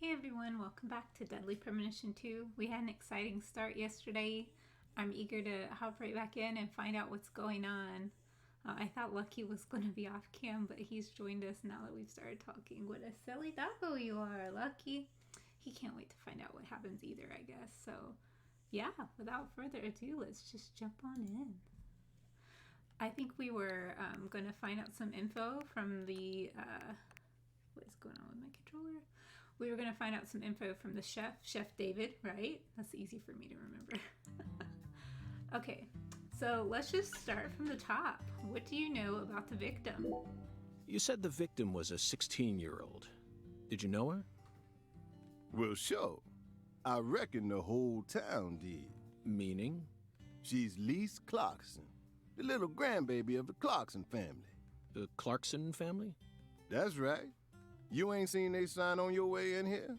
Hey everyone, welcome back to Deadly Premonition 2. We had an exciting start yesterday. I'm eager to hop right back in and find out what's going on. I thought Lucky was going to be off cam, but he's joined us now that we've started talking. What a silly doggo you are, Lucky. He can't wait to find out what happens either, I guess. So, yeah, without further ado, let's just jump on in. I think we were going to find out some info from the... what is going on with my controller? We were going to find out some info from the Chef David, right? That's easy for me to remember. Okay, so let's just start from the top. What do you know about the victim? You said the victim was a 16-year-old. Did you know her? Well, sure. I reckon the whole town did. Meaning? She's Lise Clarkson, the little grandbaby of the Clarkson family. The Clarkson family? That's right. You ain't seen they sign on your way in here?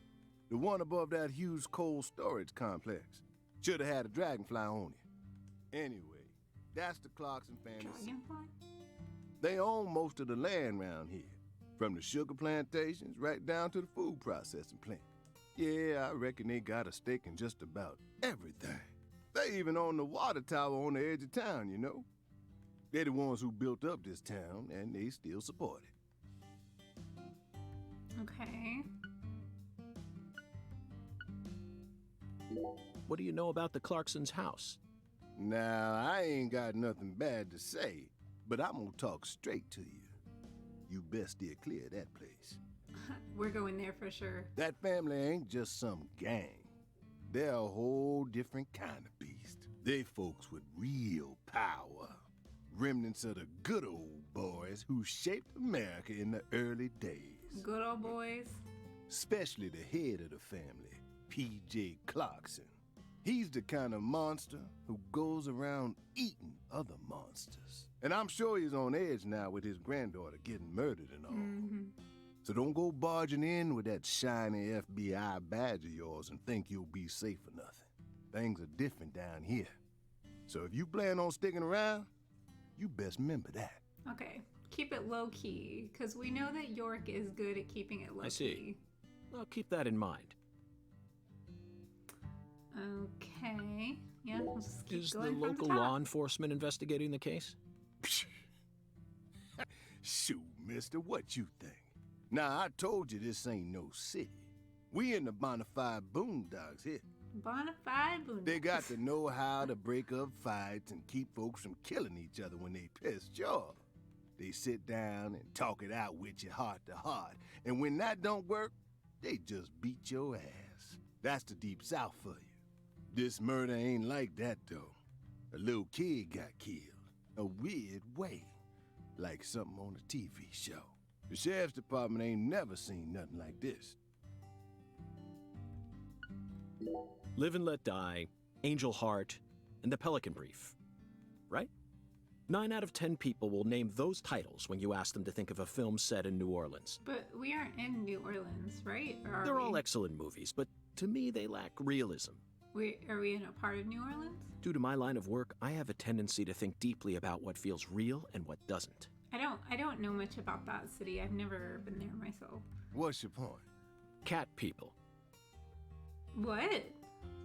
The one above that huge cold storage complex. Should have had a dragonfly on it. Anyway, that's the Clarkson family. Dragonfly? They own most of the land around here, from the sugar plantations right down to the food processing plant. Yeah, I reckon they got a stake in just about everything. They even own the water tower on the edge of town, you know? They're the ones who built up this town, and they still support it. Okay. What do you know about the Clarksons' house? Now, I ain't got nothing bad to say, but I'm gonna talk straight to you. You best steer clear of that place. We're going there for sure. That family ain't just some gang. They're a whole different kind of beast. They folks with real power. Remnants of the good old boys who shaped America in the early days. Good old boys. Especially the head of the family, P.J. Clarkson. He's the kind of monster who goes around eating other monsters. And I'm sure he's on edge now with his granddaughter getting murdered and all. Mm-hmm. So don't go barging in with that shiny FBI badge of yours and think you'll be safe for nothing. Things are different down here. So if you plan on sticking around, you best remember that. Okay, keep it low-key, because we know that York is good at keeping it low-key. I see. I'll keep that in mind. Okay. Yeah, we'll just keep Is the going from local top. law enforcement investigating the case? Shoot, mister, what you think? Now, I told you this ain't no city. We in the bonafide boondocks here. Bonafide boondocks. They got to know how to break up fights and keep folks from killing each other when they pissed you off. They sit down and talk it out with you heart to heart. And when that don't work, they just beat your ass. That's the deep south for you. This murder ain't like that, though. A little kid got killed. A weird way. Like something on a TV show. The sheriff's department ain't never seen nothing like this. Live and Let Die, Angel Heart, and The Pelican Brief. Right? 9 out of 10 people will name those titles when you ask them to think of a film set in New Orleans. But we aren't in New Orleans, right? Or are They're we? all excellent movies, but to me they lack realism. Are we in a part of New Orleans? Due to my line of work, I have a tendency to think deeply about what feels real and what doesn't. I don't know much about that city. I've never been there myself. What's your point? Cat People. What?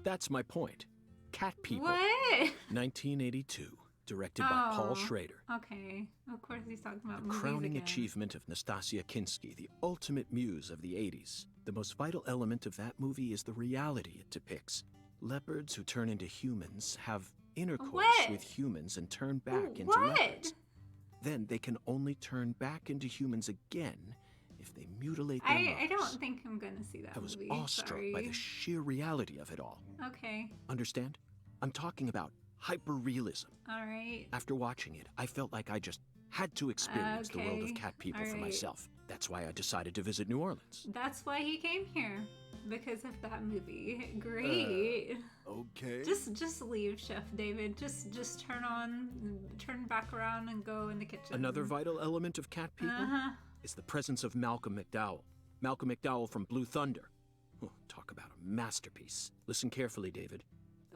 That's my point. Cat People. What? 1982. Directed by Paul Schrader. Okay. Of course he's talking about The movies crowning again. achievement of Nastasia Kinski, the ultimate muse of the 80s. The most vital element of that movie is the reality it depicts. Leopards who turn into humans have intercourse What? with humans and turn back into What? leopards. Then they can only turn back into humans again if they mutilate their I mothers. don't think I'm gonna see that I was movie. awestruck Sorry. by the sheer reality of it all. Okay. Understand? I'm talking about hyper-realism. All right. After watching it, I felt like I just had to experience the world of Okay. cat people All for right. myself. That's why I decided to visit New Orleans. That's why he came here. Because of that movie. Great. Okay. Just leave, Chef David. Just turn back around and go in the kitchen. Another vital element of Cat People is the presence of Malcolm McDowell. Malcolm McDowell from Blue Thunder. Oh, talk about a masterpiece. Listen carefully, David.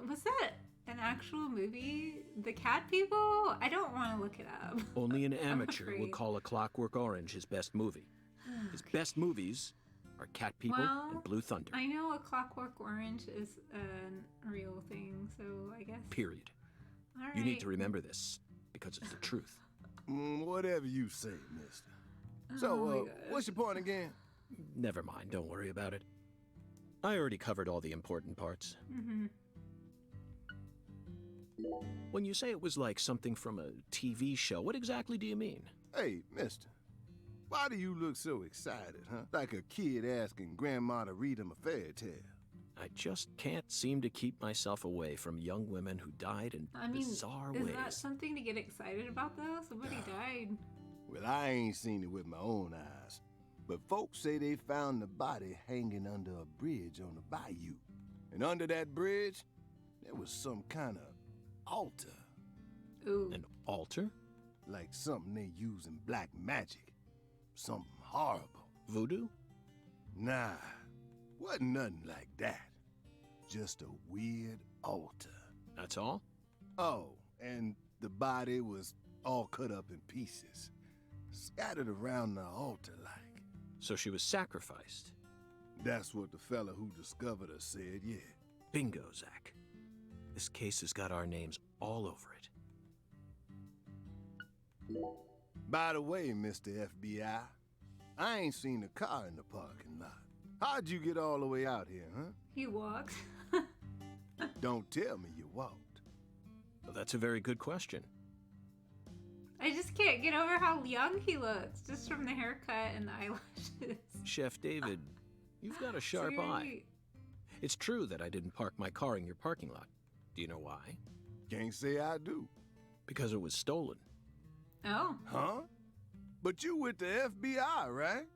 Was that an actual movie? The Cat People? I don't want to look it up. Only an amateur would afraid. call A Clockwork Orange his best movie. His best movies are Cat People and Blue Thunder. I know A Clockwork Orange is a real thing, so I guess. Period. All right. You need to remember this, because it's the truth. Whatever you say, mister. Oh my So, God. what's your point again? Never mind, don't worry about it. I already covered all the important parts. Mm-hmm. When you say it was like something from a TV show, what exactly do you mean? Hey, mister. Why do you look so excited, huh? Like a kid asking grandma to read him a fairy tale. I just can't seem to keep myself away from young women who died in bizarre ways. Is that something to get excited about, though? Somebody died. Well, I ain't seen it with my own eyes. But folks say they found the body hanging under a bridge on the bayou. And under that bridge, there was some kind of altar. Ooh. An altar? Like something they use in black magic. Something horrible. Voodoo? Nah, wasn't nothing like that. Just a weird altar. That's all? Oh, and the body was all cut up in pieces. Scattered around the altar like. So she was sacrificed. That's what the fella who discovered her said, yeah. Bingo, Zach. This case has got our names all over it. By the way, Mr. FBI, I ain't seen a car in the parking lot. How'd you get all the way out here, huh? He walked. Don't tell me you walked. Well, that's a very good question. I just can't get over how young he looks, just from the haircut and the eyelashes. Chef David, you've got a sharp eye. Seriously. It's true that I didn't park my car in your parking lot. Do you know why? Can't say I do. Because it was stolen. Oh. Huh? But you with the FBI, right?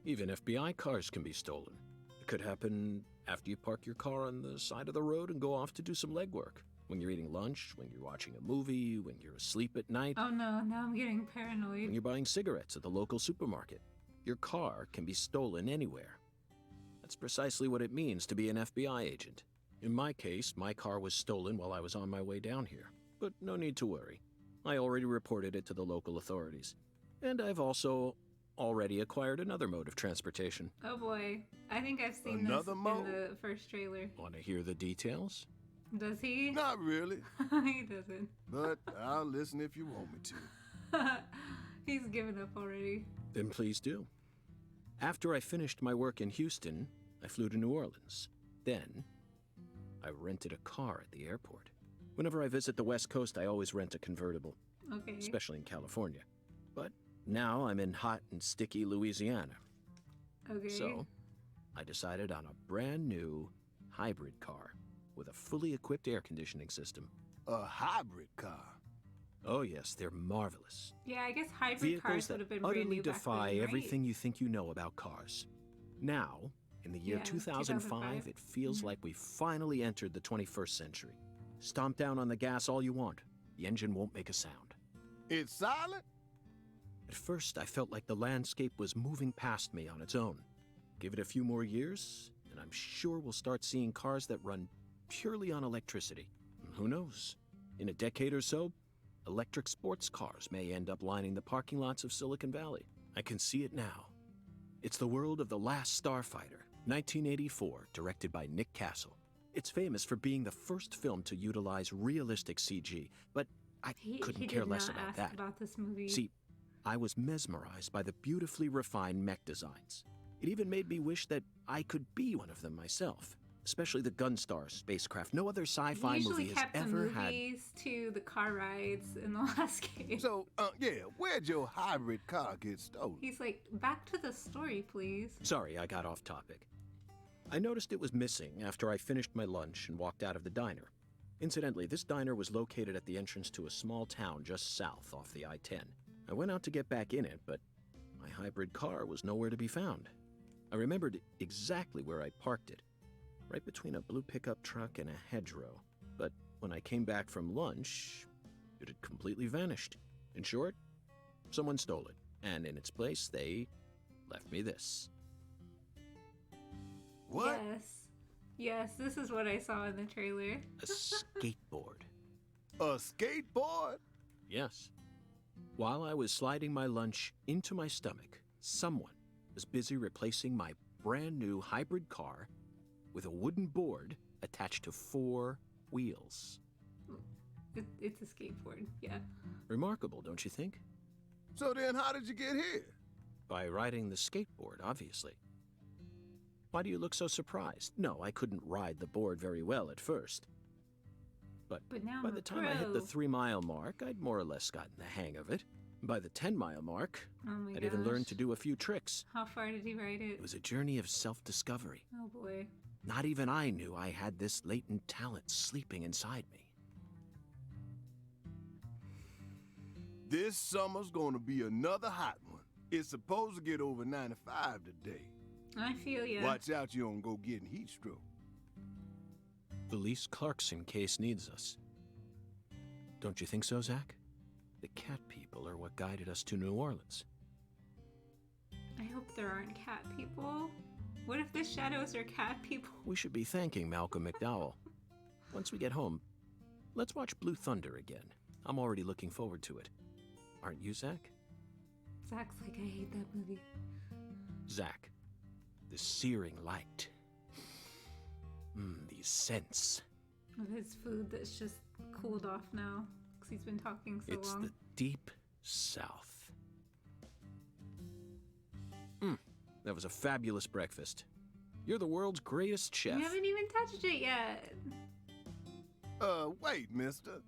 Even FBI cars can be stolen. It could happen after you park your car on the side of the road and go off to do some legwork. When you're eating lunch, when you're watching a movie, when you're asleep at night. Oh no, now I'm getting When paranoid. you're buying cigarettes at the local supermarket. Your car can be stolen anywhere. That's precisely what it means to be an FBI agent. In my case, my car was stolen while I was on my way down here. But no need to worry. I already reported it to the local authorities. And I've also already acquired another mode of transportation. Oh boy. I think I've seen Another this mode? in the first trailer. Want to hear the details? Does he? Not really, He doesn't. but I'll listen if you want me to. He's given up already. Then please do. After I finished my work in Houston, I flew to New Orleans. Then, I rented a car at the airport. Whenever I visit the West Coast, I always rent a convertible, Okay. especially in California. But now I'm in hot and sticky Louisiana. Okay. So, I decided on a brand new hybrid car with a fully equipped air conditioning system. A hybrid car. Oh yes, they're marvelous. Yeah, I guess hybrid Vehicles cars would that have been brand utterly new back defy then, right? everything you think you know about cars. Now, in the year Yeah, 2005, 2005. it feels Mhm. like we finally entered the 21st century. Stomp down on the gas all you want. The engine won't make a sound. It's silent? At first, I felt like the landscape was moving past me on its own. Give it a few more years, and I'm sure we'll start seeing cars that run purely on electricity. And who knows? In a decade or so, electric sports cars may end up lining the parking lots of Silicon Valley. I can see it now. It's the world of The Last Starfighter, 1984, directed by Nick Castle. It's famous for being the first film to utilize realistic CG, but I couldn't care did less not about ask that. about this movie. See, I was mesmerized by the beautifully refined mech designs. It even made me wish that I could be one of them myself, especially the Gunstar spacecraft. No other he sci-fi usually movie has kept the ever had. movies to the car rides in the last game. So, yeah, where'd your hybrid car get stolen? He's like, back to the story, please. Sorry, I got off topic. I noticed it was missing after I finished my lunch and walked out of the diner. Incidentally, this diner was located at the entrance to a small town just south off the I-10. I went out to get back in it, but my hybrid car was nowhere to be found. I remembered exactly where I parked it, right between a blue pickup truck and a hedgerow. But when I came back from lunch, it had completely vanished. In short, someone stole it, and in its place, they left me this. What? Yes, this is what I saw in the trailer. A skateboard. A skateboard? Yes. While I was sliding my lunch into my stomach, someone was busy replacing my brand new hybrid car with a wooden board attached to 4 wheels. It's a skateboard, yeah. Remarkable, don't you think? So then how did you get here? By riding the skateboard, obviously. Why do you look so surprised? No, I couldn't ride the board very well at first. But now by I'm the a time I hit the pro. 3-mile mark, I'd more or less gotten the hang of it. By the 10-mile mark, Oh my I'd even learned gosh. to do a few tricks. How far did he ride it? It was a journey of self-discovery. Oh boy. Not even I knew I had this latent talent sleeping inside me. This summer's gonna be another hot one. It's supposed to get over 95 today. I feel ya. Watch out you don't go getting heat stroke. Felice Clarkson case needs us. Don't you think so, Zach? The cat people are what guided us to New Orleans. I hope there aren't cat people. What if the shadows are cat people? We should be thanking Malcolm McDowell. Once we get home, let's watch Blue Thunder again. I'm already looking forward to it. Aren't you, Zach? Zach's like, I hate that movie. Zach, the searing light. These scents. Of his food that's just cooled off now. Because he's been talking so It's long. the deep south. That was a fabulous breakfast. You're the world's greatest chef. We haven't even touched it yet. Wait, mister.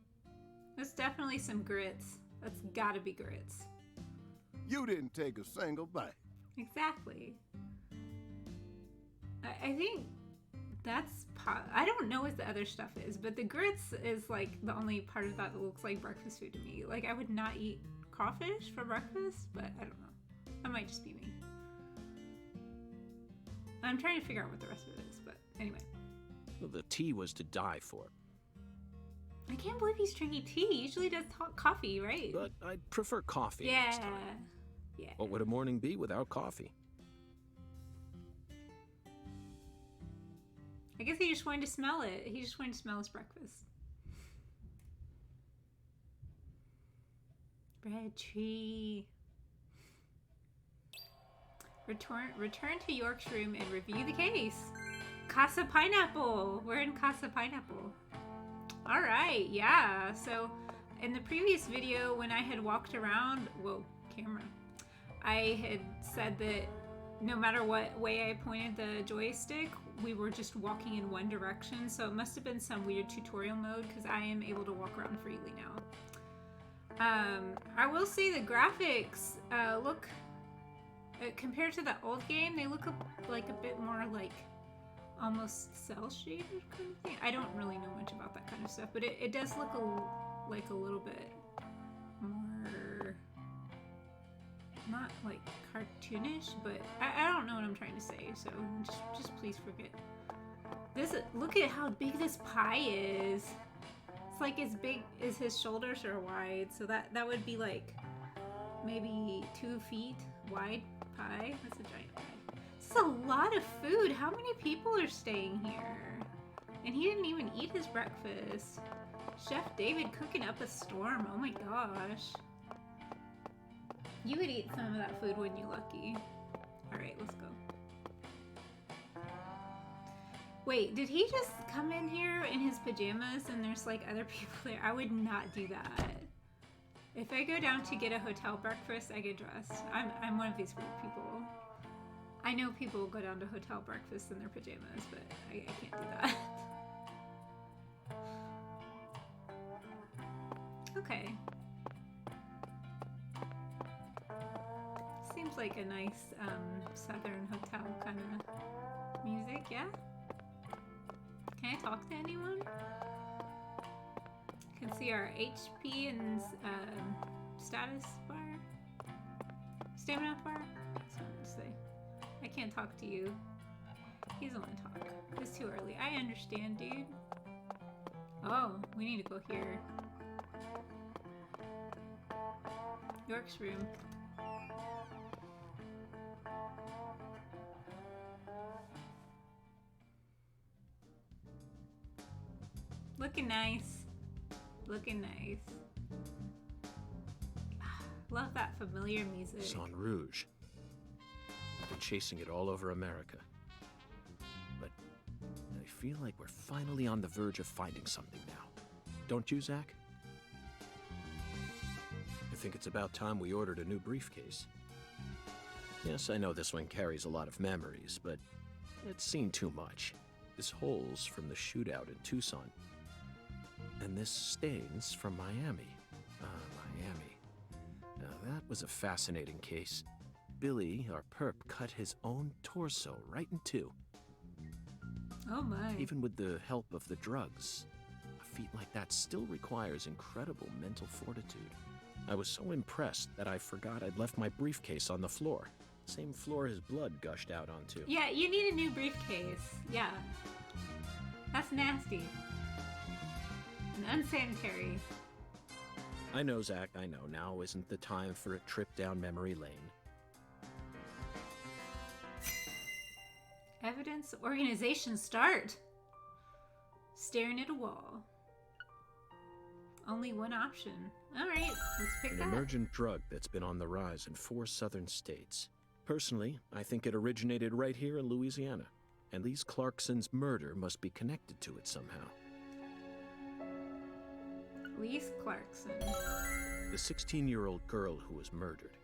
That's definitely some grits. That's gotta be grits. You didn't take a single bite. Exactly. I think that's... I don't know what the other stuff is, but the grits is like the only part of that looks like breakfast food to me. Like, I would not eat crawfish for breakfast, but I don't know. That might just be me. I'm trying to figure out what the rest of it is, but anyway. Well, the tea was to die for. I can't believe he's drinking tea. He usually does coffee, right? But I'd prefer coffee yeah. next time. Yeah. What would a morning be without coffee? I guess he just wanted to smell it. He just wanted to smell his breakfast. Red tree. Return to York's room and review the case. Casa Pineapple. We're in Casa Pineapple. All right, yeah. So in the previous video, when I had walked around, whoa, camera, I had said that no matter what way I pointed the joystick, we were just walking in one direction. So it must have been some weird tutorial mode because I am able to walk around freely now. I will say the graphics look, compared to the old game, they look like a bit more like almost cell shaded kind of thing. I don't really know much about that kind of stuff, but it does look like a little bit more, not like cartoonish, but I don't know what I'm trying to say, so just please forget. Look at how big this pie is. It's like as big as his shoulders are wide, so that would be like maybe 2 feet wide pie. That's a giant pie. This is a lot of food. How many people are staying here? And he didn't even eat his breakfast. Chef David cooking up a storm. Oh my gosh. You would eat some of that food, wouldn't you, Lucky? Alright, let's go. Wait, did he just come in here in his pajamas and there's like other people there? I would not do that. If I go down to get a hotel breakfast, I get dressed. I'm one of these weird people. I know people go down to hotel breakfast in their pajamas, but I can't do that. Okay. Seems like a nice southern hotel kind of music, yeah? Can I talk to anyone? Can see our HP and status bar, stamina bar. That's what I'm gonna say. I can't talk to you. He doesn't want to talk. It's too early. I understand, dude. Oh, we need to go here. York's room. Looking nice. Looking nice. Love that familiar music. Son Rouge. chasing it all over America. But I feel like we're finally on the verge of finding something now. Don't you, Zach? I think it's about time we ordered a new briefcase. Yes, I know this one carries a lot of memories, but it's seen too much. This hole's from the shootout in Tucson. And this stain's from Miami. Miami. Now that was a fascinating case. Billy, our perp, cut his own torso right in two. Oh my. Even with the help of the drugs, a feat like that still requires incredible mental fortitude. I was so impressed that I forgot I'd left my briefcase on the floor. Same floor his blood gushed out onto. Yeah, you need a new briefcase. Yeah. That's nasty. And unsanitary. I know, Zach, I know. Now isn't the time for a trip down memory lane. Evidence organization start. Staring at a wall. Only one option. Alright, let's pick An that. emergent drug that's been on the rise in 4 southern states. Personally, I think it originated right here in Louisiana, and Lee Clarkson's murder must be connected to it somehow. Lee Clarkson. The 16-year-old girl who was murdered.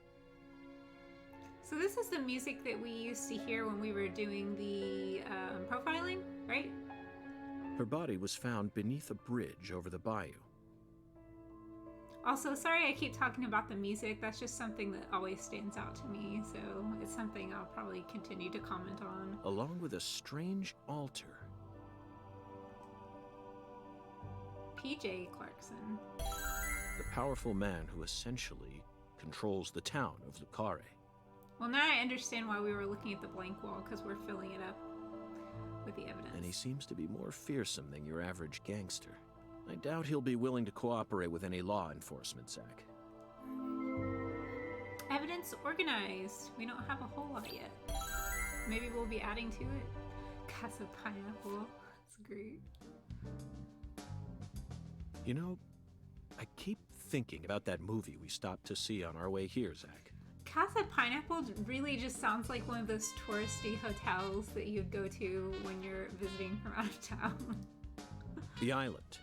So this is the music that we used to hear when we were doing the profiling, right? Her body was found beneath a bridge over the bayou. Also, sorry I keep talking about the music. That's just something that always stands out to me. So it's something I'll probably continue to comment on. Along with a strange altar. PJ Clarkson. The powerful man who essentially controls the town of Lucara. Well, now I understand why we were looking at the blank wall, because we're filling it up with the evidence. And he seems to be more fearsome than your average gangster. I doubt he'll be willing to cooperate with any law enforcement, Zach. Evidence organized. We don't have a whole lot yet. Maybe we'll be adding to it. Casa Pineapple. That's great. You know, I keep thinking about that movie we stopped to see on our way here, Zach. Casa Pineapple really just sounds like one of those touristy hotels that you'd go to when you're visiting from out of town. The Island,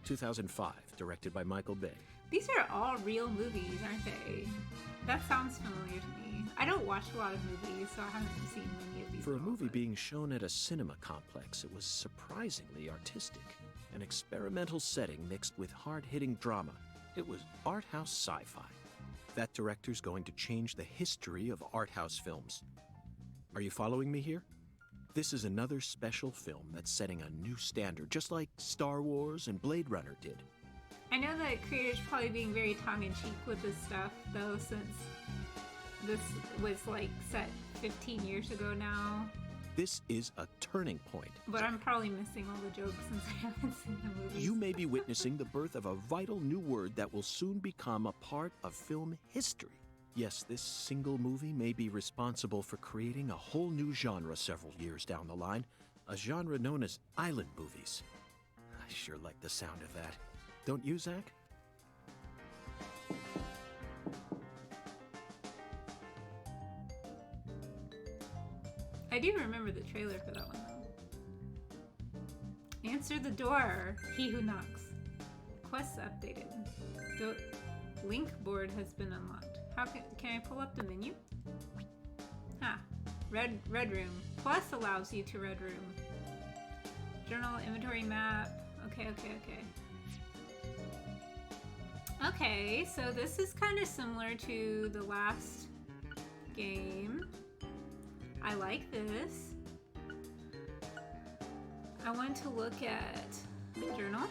2005, directed by Michael Bay. These are all real movies, aren't they? That sounds familiar to me. I don't watch a lot of movies, so I haven't seen many of these. For a at all, movie but- being shown at a cinema complex, it was surprisingly artistic. An experimental setting mixed with hard-hitting drama. It was art house sci-fi. That director's going to change the history of art house films. Are you following me here? This is another special film that's setting a new standard, just like Star Wars and Blade Runner did. I know that creators probably being very tongue-in-cheek with this stuff, though, since this was like set 15 years ago now. This is a turning point. But I'm probably missing all the jokes since I haven't seen the movies. You may be witnessing the birth of a vital new word that will soon become a part of film history. Yes, this single movie may be responsible for creating a whole new genre several years down the line, a genre known as island movies. I sure like the sound of that. Don't you, Zach? I do remember the trailer for that one, though. Answer the door, he who knocks. Quests updated. The link board has been unlocked. How can I pull up the menu? Red room. Plus allows you to red room. Journal, inventory, map. Okay. Okay, so this is kind of similar to the last game. I like this. I want to look at journal.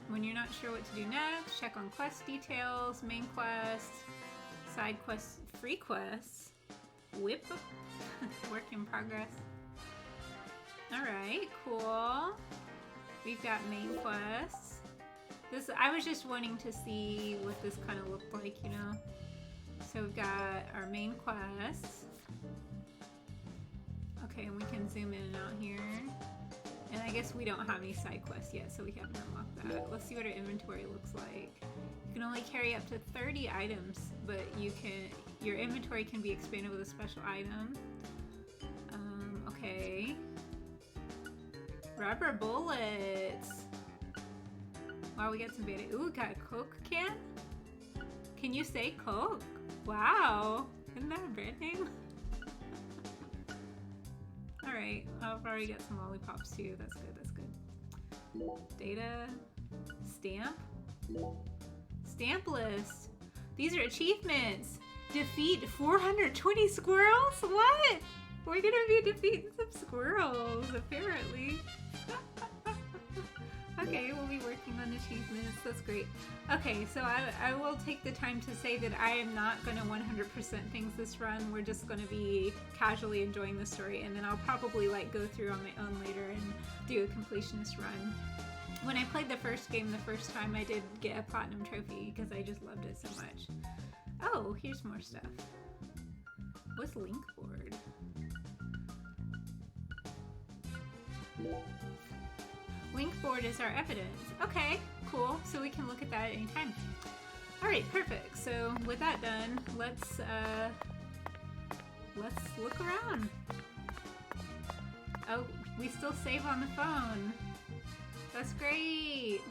When you're not sure what to do next, check on quest details, main quest, side quests, free quests, whip, work in progress. Alright, cool. We've got main quests. I was just wanting to see what this kind of looked like, you know? So we've got our main quests. Okay, and we can zoom in and out here. And I guess we don't have any side quests yet, so we haven't unlocked that. Let's see what our inventory looks like. You can only carry up to 30 items, but your inventory can be expanded with a special item. Okay. Rubber bullets. Wow, we got some beta. Ooh, got a Coke can? Can you say Coke? Wow. Isn't that a brand name? Alright, I've already got some lollipops too. That's good, that's good. Data. Stamp. Stamp list. These are achievements. Defeat 420 squirrels? What? We're gonna be defeating some squirrels, apparently. Okay, we'll be working on achievements. That's great. Okay, so I will take the time to say that I am not going to 100% things this run. We're just going to be casually enjoying the story, and then I'll probably like go through on my own later and do a completionist run. When I played the first game the first time, I did get a platinum trophy because I just loved it so much. Oh, here's more stuff. What's link board? Link board is our evidence. Okay, cool. So we can look at that at any time. All right, perfect. So with that done, let's look around. Oh, we still save on the phone. That's great.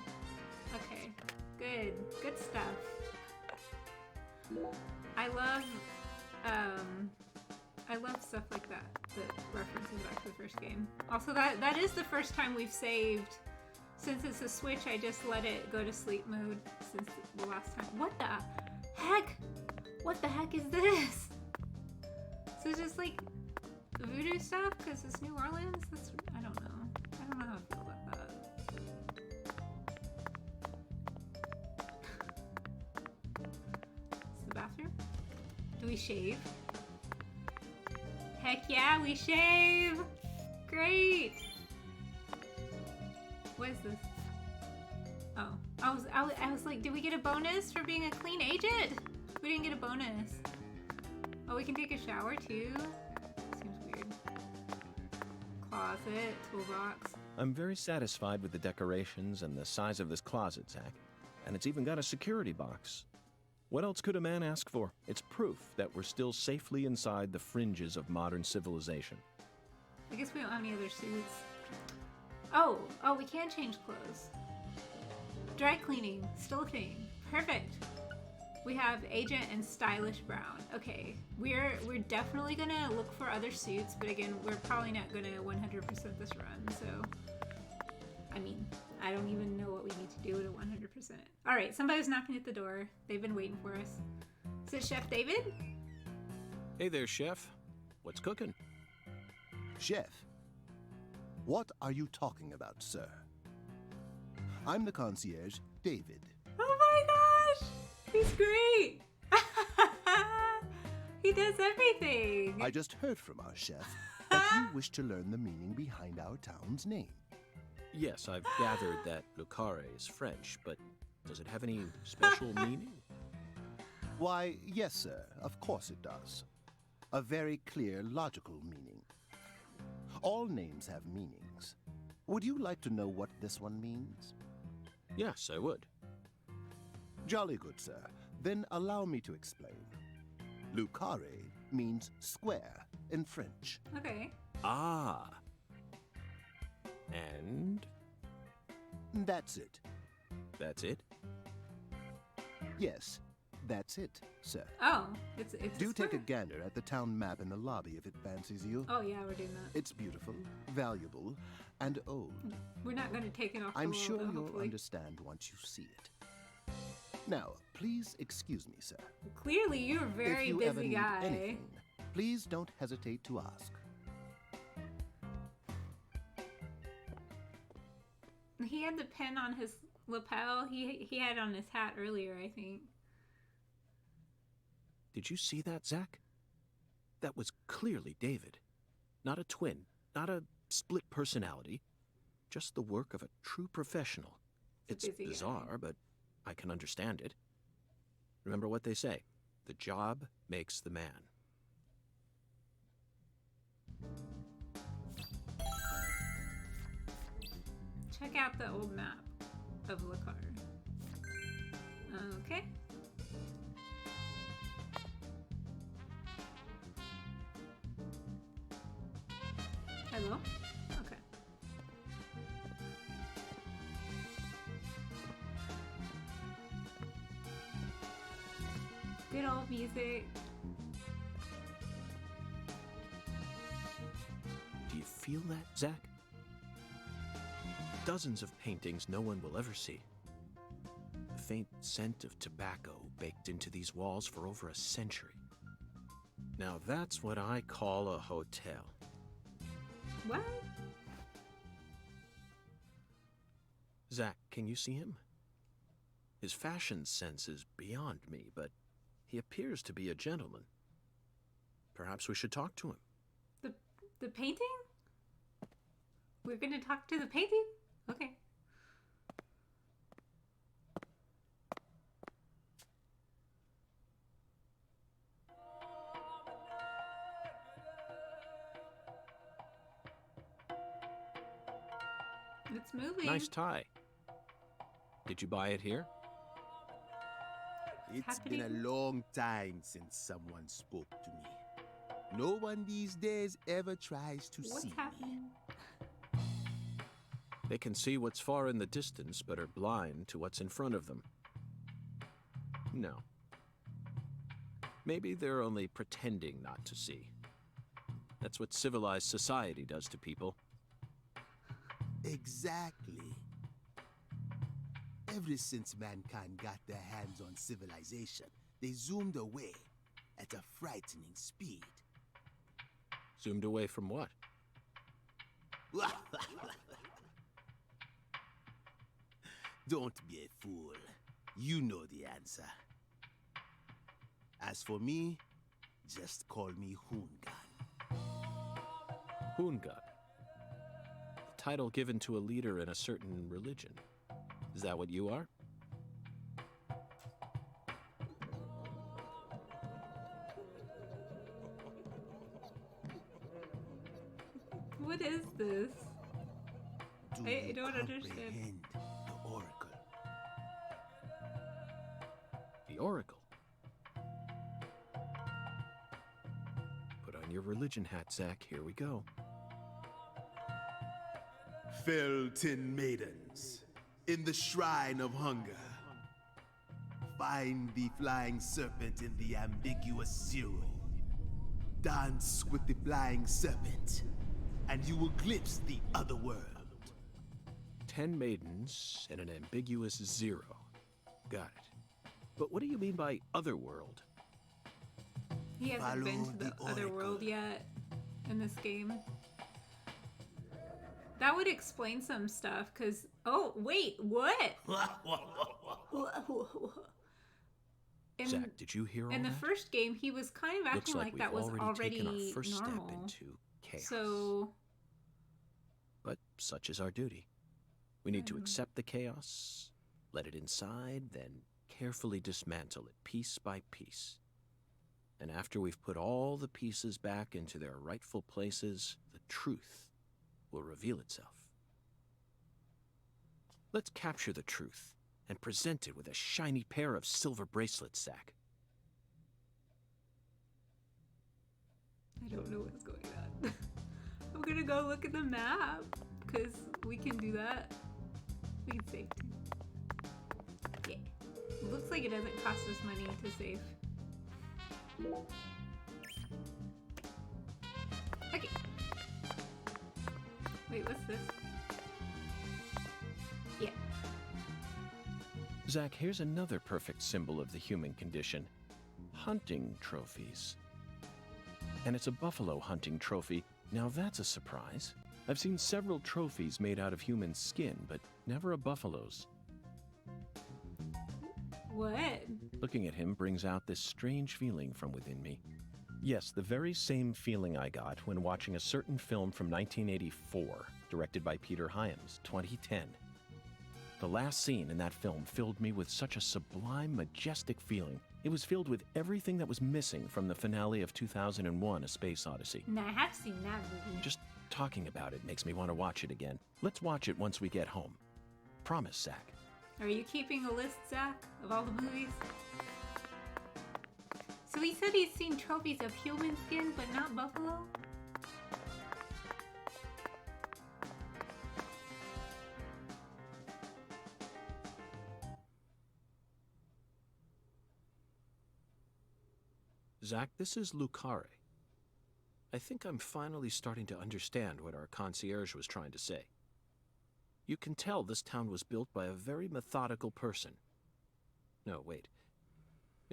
Okay, good stuff. I love stuff like that references back to the first game. Also, that is the first time we've saved. Since it's a Switch, I just let it go to sleep mode since the last time. What the heck? What the heck is this? So it's just like voodoo stuff because it's New Orleans? I don't know. I don't know how I feel about that. It's the bathroom? Do we shave? Heck yeah, we shave! Great! What is this? Oh, I was like, did we get a bonus for being a clean agent? We didn't get a bonus. Oh, we can take a shower too? Seems weird. Closet, toolbox. I'm very satisfied with the decorations and the size of this closet, Zach. And it's even got a security box. What else could a man ask for? It's proof that we're still safely inside the fringes of modern civilization. I guess we don't have any other suits. Oh, we can change clothes. Dry cleaning, still a thing. Perfect. We have Agent and Stylish Brown. Okay, we're definitely gonna look for other suits, but again, we're probably not gonna 100% this run, so... I mean, I don't even know what we need to do to 100%. Alright, somebody's knocking at the door. They've been waiting for us. Is it Chef David? Hey there, Chef. What's cooking? Chef, what are you talking about, sir? I'm the concierge, David. Oh my gosh! He's great! He does everything! I just heard from our chef that you wish to learn the meaning behind our town's name. Yes, I've gathered that Lucare is French, but does it have any special meaning? Why, yes, sir, of course it does. A very clear, logical meaning. All names have meanings. Would you like to know what this one means? Yes, I would. Jolly good, sir. Then allow me to explain. Lucare means square in French. Okay. Ah. And? That's it. That's it? Yes, that's it, sir. Oh, it's Do take a square. gander at the town map in the lobby if it fancies you. Oh yeah, we're doing that. It's beautiful, valuable, and old. We're not going to take it off the I'm wall, sure though, you'll hopefully. understand once you see it. Now, please excuse me, sir. Clearly, you're a If very you ever busy need guy. anything, please don't hesitate to ask. He had the pin on his lapel. He had it on his hat earlier, I think. Did you see that, Zach? That was clearly David. Not a twin, not a split personality. Just the work of a true professional. It's a busy guy. bizarre, but I can understand it. Remember what they say. The job makes the man. Check out the old map of Lakar. Okay. Hello? Okay. Good old music. Do you feel that, Zach? Dozens of paintings no one will ever see. The faint scent of tobacco baked into these walls for over a century. Now that's what I call a hotel. What? Zach, can you see him? His fashion sense is beyond me, but he appears to be a gentleman. Perhaps we should talk to him. The painting? We're gonna talk to the painting? Okay. It's moving. Nice tie. Did you buy it here? It's happening? been a long time since someone spoke to me. No one these days ever tries to What's see me. happening? They can see what's far in the distance, but are blind to what's in front of them. No. Maybe they're only pretending not to see. That's what civilized society does to people. Exactly. Ever since mankind got their hands on civilization, they zoomed away at a frightening speed. Zoomed away from what? Don't be a fool. You know the answer. As for me, just call me Hoongan. Hoongan. The title given to a leader in a certain religion. Is that what you are? What is this? Do I you don't understand. comprehend the oracle? The Oracle. Put on your religion hat, Zach. Here we go. Fell 10 maidens in the shrine of hunger. Find the flying serpent in the ambiguous zero. Dance with the flying serpent, and you will glimpse the other world. 10 maidens and an ambiguous zero. Got it. But what do you mean by otherworld? He hasn't been Follow to the the other world oracle. yet in this game. That would explain some stuff, because... Oh, wait, what? In, Zach, did you hear all in the that? first game, he was kind of Looks acting like like we've that was already taken our first normal. step into chaos. So, But such is our duty. We need to Mhm. accept the chaos, let it inside, then carefully dismantle it piece by piece. And after we've put all the pieces back into their rightful places, the truth will reveal itself. Let's capture the truth and present it with a shiny pair of silver bracelets, Zach. I don't know what's going on. I'm gonna go look at the map, because we can do that. We can save too. Yeah. It looks like it doesn't cost us money to save. Okay. Wait, what's this? Yeah. Zach, here's another perfect symbol of the human condition. Hunting trophies. And it's a buffalo hunting trophy. Now that's a surprise. I've seen several trophies made out of human skin, but never a buffalo's. What? Looking at him brings out this strange feeling from within me. Yes, the very same feeling I got when watching a certain film from 1984, directed by Peter Hyams, 2010. The last scene in that film filled me with such a sublime, majestic feeling. It was filled with everything that was missing from the finale of 2001: A Space Odyssey. Nah, I have seen that movie. Just talking about it makes me want to watch it again. Let's watch it once we get home. Promise, Zach. Are you keeping a list, Zach, of all the movies? So he said he's seen trophies of human skin, but not buffalo? Zach, this is Lucare. I think I'm finally starting to understand what our concierge was trying to say. You can tell this town was built by a very methodical person. No, wait.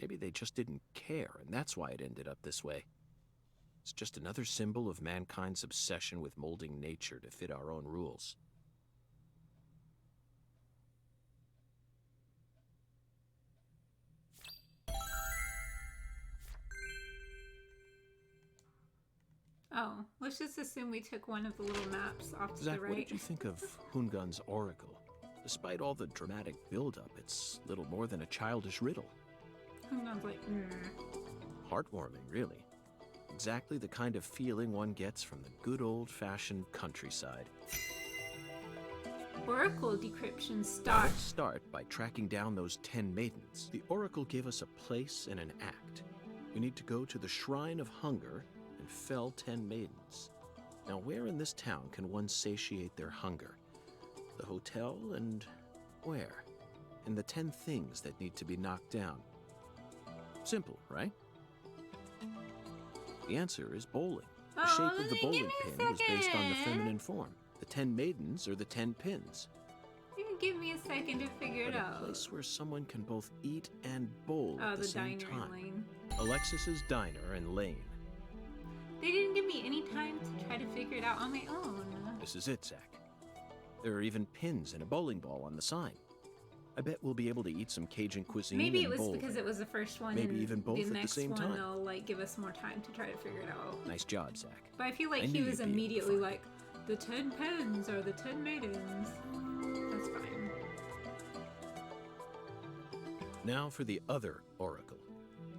Maybe they just didn't care, and that's why it ended up this way. It's just another symbol of mankind's obsession with molding nature to fit our own rules. Oh, let's just assume we took one of the little maps off to Zach, the right. what did you think of Hungun's oracle? Despite all the dramatic build-up, it's little more than a childish riddle. Hungun's like, Heartwarming, really. Exactly the kind of feeling one gets from the good old-fashioned countryside. Oracle decryption start. Let's start by tracking down those 10 maidens. The oracle gave us a place and an act. We need to go to the Shrine of Hunger and fell 10 maidens. Now, where in this town can one satiate their hunger? The hotel, and where? And the 10 things that need to be knocked down. Simple, right? The answer is bowling. The shape of the bowling pin is based on the feminine form. The 10 maidens are the 10 pins. You can give me a second to figure it But out. a place where someone can both eat and bowl Oh, at the the same diner time. lane. Alexis's Diner and Lane. They didn't give me any time to try to figure it out on my own. This is it, Zach. There are even pins and a bowling ball on the sign. I bet we'll be able to eat some Cajun cuisine Maybe it and was bowl because there. it was the first one. Maybe and even both at the next same one, time. They'll like give us more time to try to figure it out. Nice job, Zach. But I feel like I he knew was you'd be able to immediately find like, the 10 pens or the 10 maidens. That's fine. Now for the other oracle.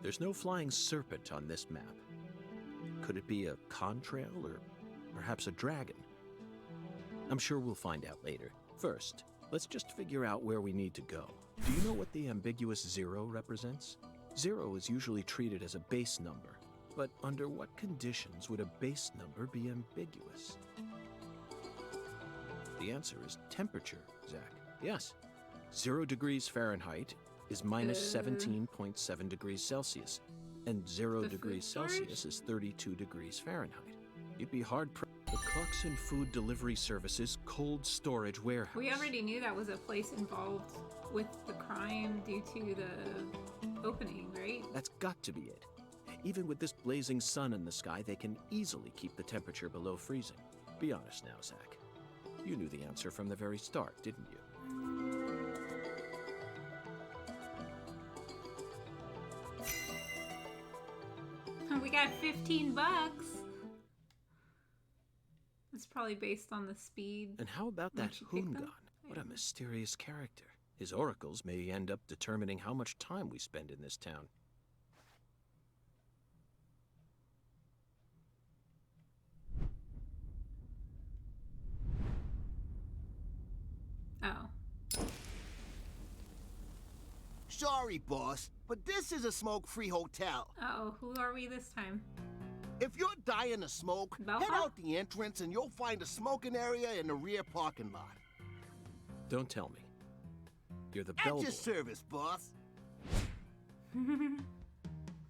There's no flying serpent on this map. Could it be a contrail or perhaps a dragon? I'm sure we'll find out later. First, let's just figure out where we need to go. Do you know what the ambiguous 0 represents? 0 is usually treated as a base number, but under what conditions would a base number be ambiguous? The answer is temperature, Zach. Yes. 0 degrees Fahrenheit is minus 17.7 degrees Celsius, and 0 The degrees food storage? Celsius is 32 degrees Fahrenheit. You'd be hard-pressed. The Clarkson Food Delivery Services cold storage warehouse. We already knew that was a place involved with the crime due to the opening, right? That's got to be it. Even with this blazing sun in the sky, they can easily keep the temperature below freezing. Be honest now, Zach. You knew the answer from the very start, didn't you? We got 15 bucks. It's probably based on the speed. And how about that Once you pick them? Hungan? What a mysterious character. His oracles may end up determining how much time we spend in this town. Oh. Sorry, boss, but this is a smoke-free hotel. Uh-oh, who are we this time? If you're dying to smoke, Bellhop? head out the entrance and you'll find a smoking area in the rear parking lot. Don't tell me. You're the At bellboy. your service, boss.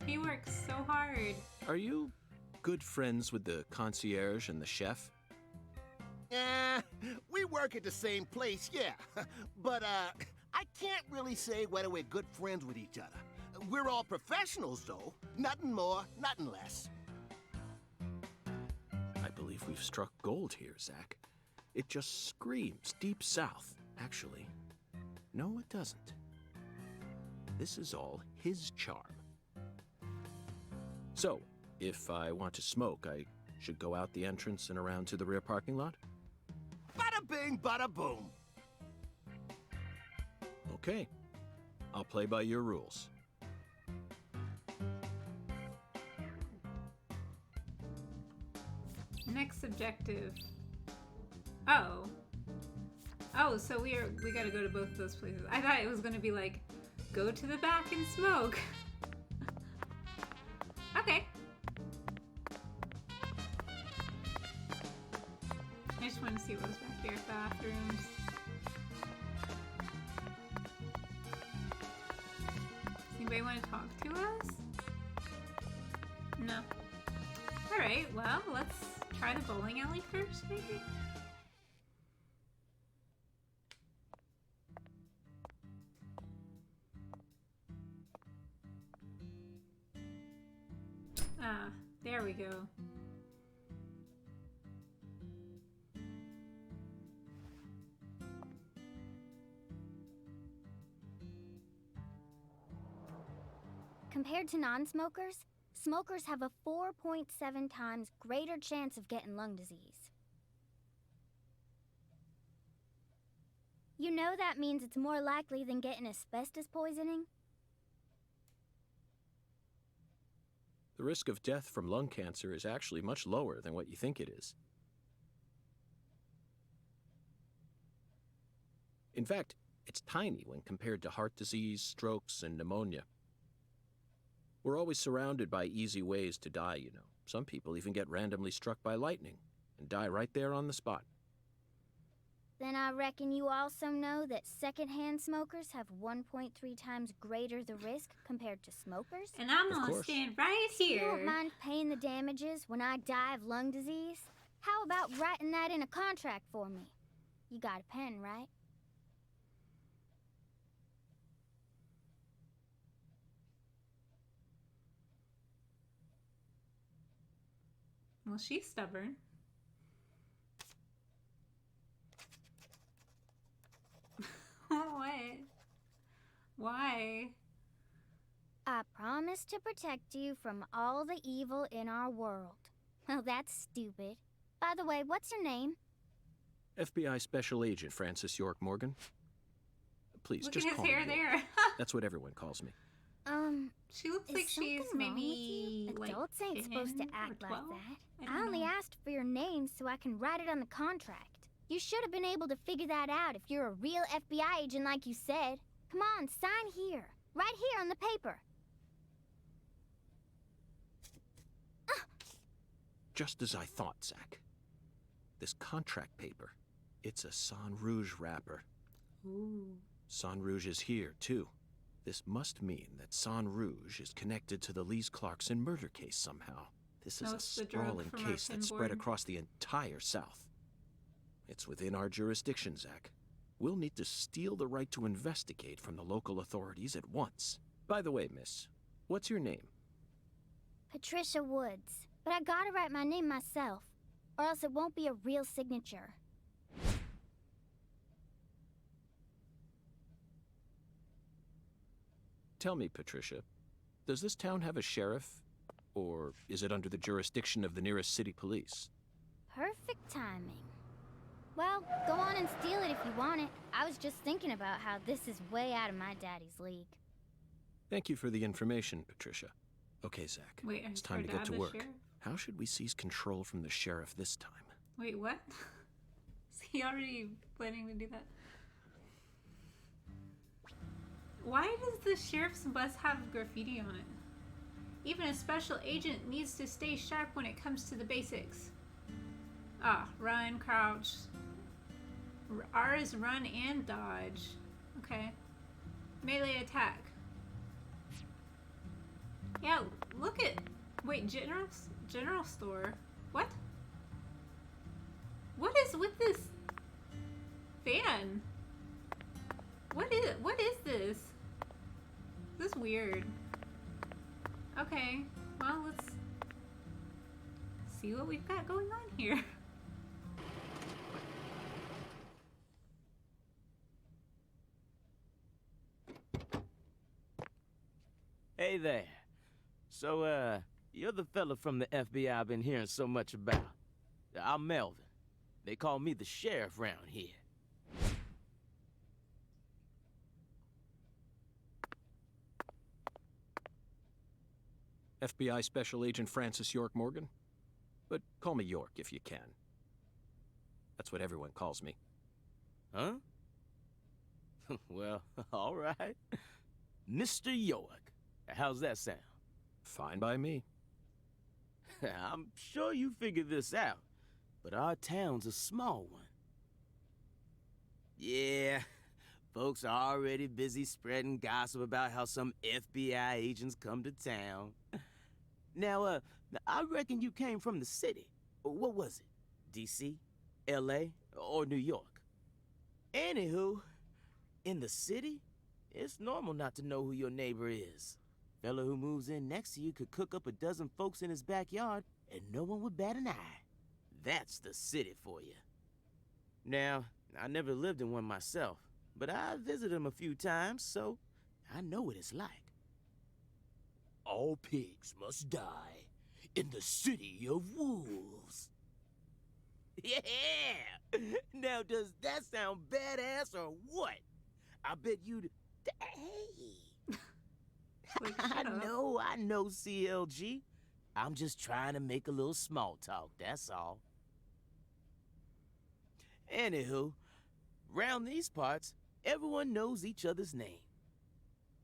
He works so hard. Are you good friends with the concierge and the chef? We work at the same place, yeah. But, I can't really say whether we're good friends with each other. We're all professionals, though. Nothing more, nothing less. I believe we've struck gold here, Zach. It just screams Deep South, actually. No, it doesn't. This is all his charm. So, if I want to smoke, I should go out the entrance and around to the rear parking lot? Bada bing, bada boom. Okay. I'll play by your rules. Next objective. Oh. Oh, so we gotta go to both of those places. I thought it was gonna be like, go to the back and smoke. Okay. I just want to see what was back here. Bathrooms. Does anybody want to talk to us? No. Alright, well, let's try the bowling alley first, maybe? Ah, there we go. Compared to non-smokers, smokers have a 4.7 times greater chance of getting lung disease. You know that means it's more likely than getting asbestos poisoning? The risk of death from lung cancer is actually much lower than what you think it is. In fact, it's tiny when compared to heart disease, strokes, and pneumonia. We're always surrounded by easy ways to die, you know. Some people even get randomly struck by lightning and die right there on the spot. Then I reckon you also know that secondhand smokers have 1.3 times greater the risk compared to smokers? And I'm Of gonna course. stand right You here. don't mind paying the damages when I die of lung disease? How about writing that in a contract for me? You got a pen, right? Well, she's stubborn. What? Why? I promise to protect you from all the evil in our world. Well, that's stupid. By the way, what's your name? FBI Special Agent Francis York Morgan. Please, Look just at his call me hair York. there. That's what everyone calls me. She looks Is like she's something wrong with maybe you? like Adults ain't supposed to 10 or act like 12? that. I I don't only know. asked for your name so I can write it on the contract. You should have been able to figure that out if you're a real FBI agent like you said. Come on, sign here. Right here on the paper. Just as I thought, Zach. This contract paper, it's a Sang Rouge wrapper. Ooh. Sang Rouge is here, too. This must mean that Sang Rouge is connected to the Lise Clarkson murder case somehow. This is No, a it's the drug sprawling from our case pen that's spread board. across the entire South. It's within our jurisdiction, Zach. We'll need to steal the right to investigate from the local authorities at once. By the way, miss, what's your name? Patricia Woods. But I gotta write my name myself, or else it won't be a real signature. Tell me, Patricia, does this town have a sheriff? Or is it under the jurisdiction of the nearest city police? Perfect timing. Well, go on and steal it if you want it. I was just thinking about how this is way out of my daddy's league. Thank you for the information, Patricia. Okay, Zach, Wait, it's is time her to get dad to the work. sheriff? How should we seize control from the sheriff this time? Wait, what? Is he already planning to do that? Why does the sheriff's bus have graffiti on it? Even a special agent needs to stay sharp when it comes to the basics. Ah, run, crouch. R is run and dodge. Okay. Melee attack. Yeah, look at... Wait, general store? What? What is with this fan? What is this? This is weird. Okay, well, let's see what we've got going on here. Hey there. So, you're the fella from the FBI I've been hearing so much about. I'm Melvin. They call me the sheriff round here. FBI Special Agent Francis York Morgan? But call me York if you can. That's what everyone calls me. Huh? Well, all right. Mr. York, how's that sound? Fine by me. I'm sure you figured this out, but our town's a small one. Yeah, folks are already busy spreading gossip about how some FBI agents come to town. Now, I reckon you came from the city. What was it? D.C., L.A., or New York? Anywho, in the city, it's normal not to know who your neighbor is. Fella who moves in next to you could cook up a dozen folks in his backyard and no one would bat an eye. That's the city for you. Now, I never lived in one myself, but I visited them a few times, so I know what it's like. All pigs must die in the city of wolves. Yeah! Now, does that sound badass or what? I bet you'd... Hey! Like, shut up. I know, CLG. I'm just trying to make a little small talk, that's all. Anywho, round these parts, everyone knows each other's name.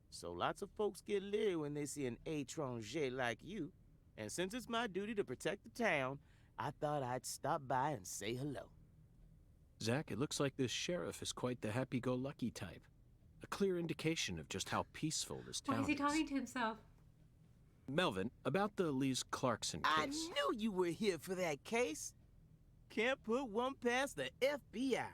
So lots of folks get leery when they see an étranger like you. And since it's my duty to protect the town, I thought I'd stop by and say hello. Zach, it looks like this sheriff is quite the happy-go-lucky type. A clear indication of just how peaceful this town Why is he talking to himself? Melvin, about the Lise Clarkson case. I knew you were here for that case. Can't put one past the FBI.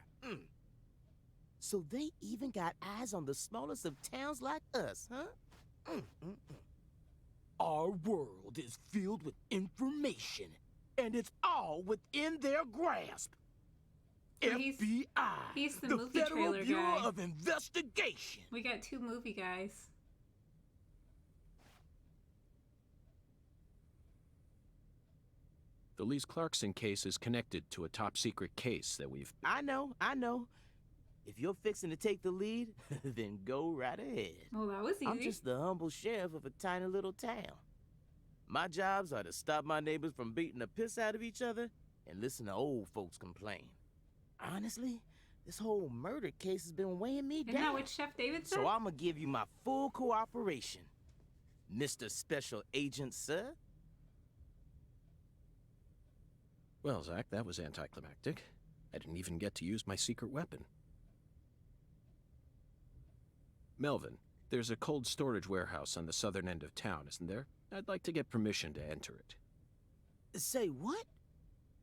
So they even got eyes on the smallest of towns like us, huh? Our world is filled with information, and it's all within their grasp. So FBI, he's the the movie Federal trailer Bureau guy. of Investigation. We got 2 movie guys. The Lise Clarkson case is connected to a top-secret case that we've... I know. If you're fixing to take the lead, then go right ahead. Well, that was easy. I'm just the humble sheriff of a tiny little town. My jobs are to stop my neighbors from beating the piss out of each other and listen to old folks complain. Honestly, this whole murder case has been weighing me Isn't down. that what Chef David said? So I'm gonna give you my full cooperation, Mr. Special Agent, sir. Well, Zach, that was anticlimactic. I didn't even get to use my secret weapon. Melvin, there's a cold storage warehouse on the southern end of town, isn't there? I'd like to get permission to enter it. Say what?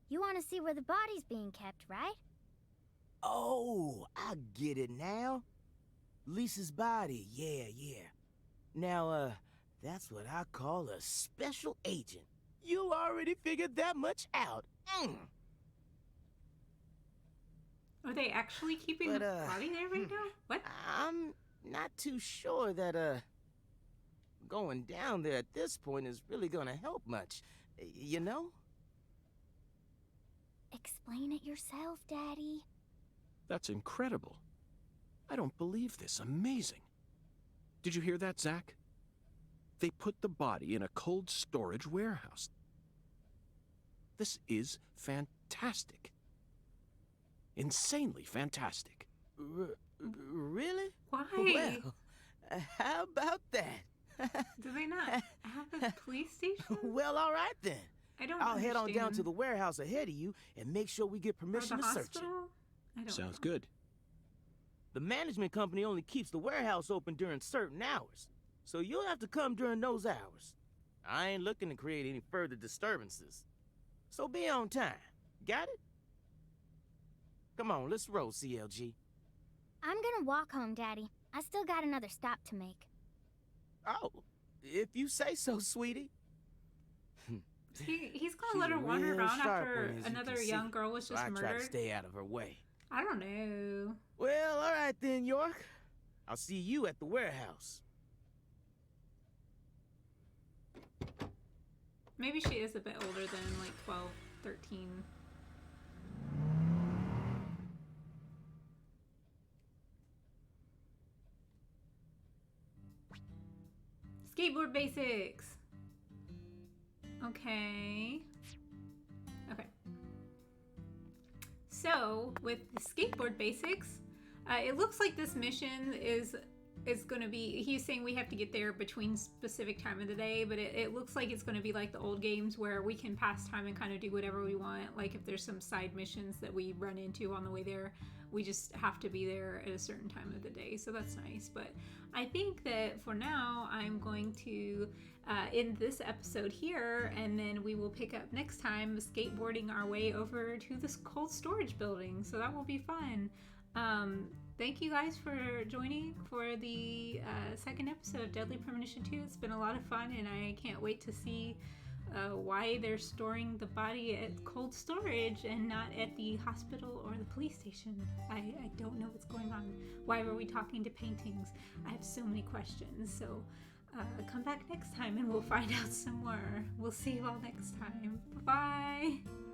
You want to see where the body's being kept, right? Oh, I get it now. Lisa's body, yeah. Now, that's what I call a special agent. You already figured that much out. Are they actually keeping the body there right now? What? I'm not too sure that, going down there at this point is really gonna help much. You know? Explain it yourself, Daddy. That's incredible. I don't believe this. Amazing. Did you hear that, Zach? They put the body in a cold storage warehouse. This is fantastic. Insanely fantastic. Really? Why? Well, how about that? Do they not have a police station? Well, all right then. I don't I'll head on down understand. to the warehouse ahead of you and make sure we get Or permission the to search it. hospital? I don't Sounds know. good. The management company only keeps the warehouse open during certain hours, so you'll have to come during those hours. I ain't looking to create any further disturbances. So be on time. Got it? Come on, let's roll, CLG. I'm gonna walk home, Daddy. I still got another stop to make. Oh, if you say so, sweetie. He's gonna She's let her wander real around sharp after one, as you another can young see, girl was so just I try to murdered. stay out of her way. I don't know. Well, all right then, York. I'll see you at the warehouse. Maybe she is a bit older than like 12, 13. Skateboard basics. Okay. So, with the skateboard basics, It looks like this mission is going to be, he's saying we have to get there between specific time of the day, but it looks like it's going to be like the old games where we can pass time and kind of do whatever we want. Like if there's some side missions that we run into on the way there, we just have to be there at a certain time of the day. So that's nice. But I think that for now, I'm going to end this episode here, and then we will pick up next time skateboarding our way over to this cold storage building. So that will be fun. Thank you guys for joining for the second episode of Deadly Premonition 2. It's been a lot of fun, and I can't wait to see why they're storing the body at cold storage and not at the hospital or the police station. I don't know what's going on. Why were we talking to paintings? I have so many questions. So come back next time and we'll find out some more. We'll see you all next time. Bye-bye.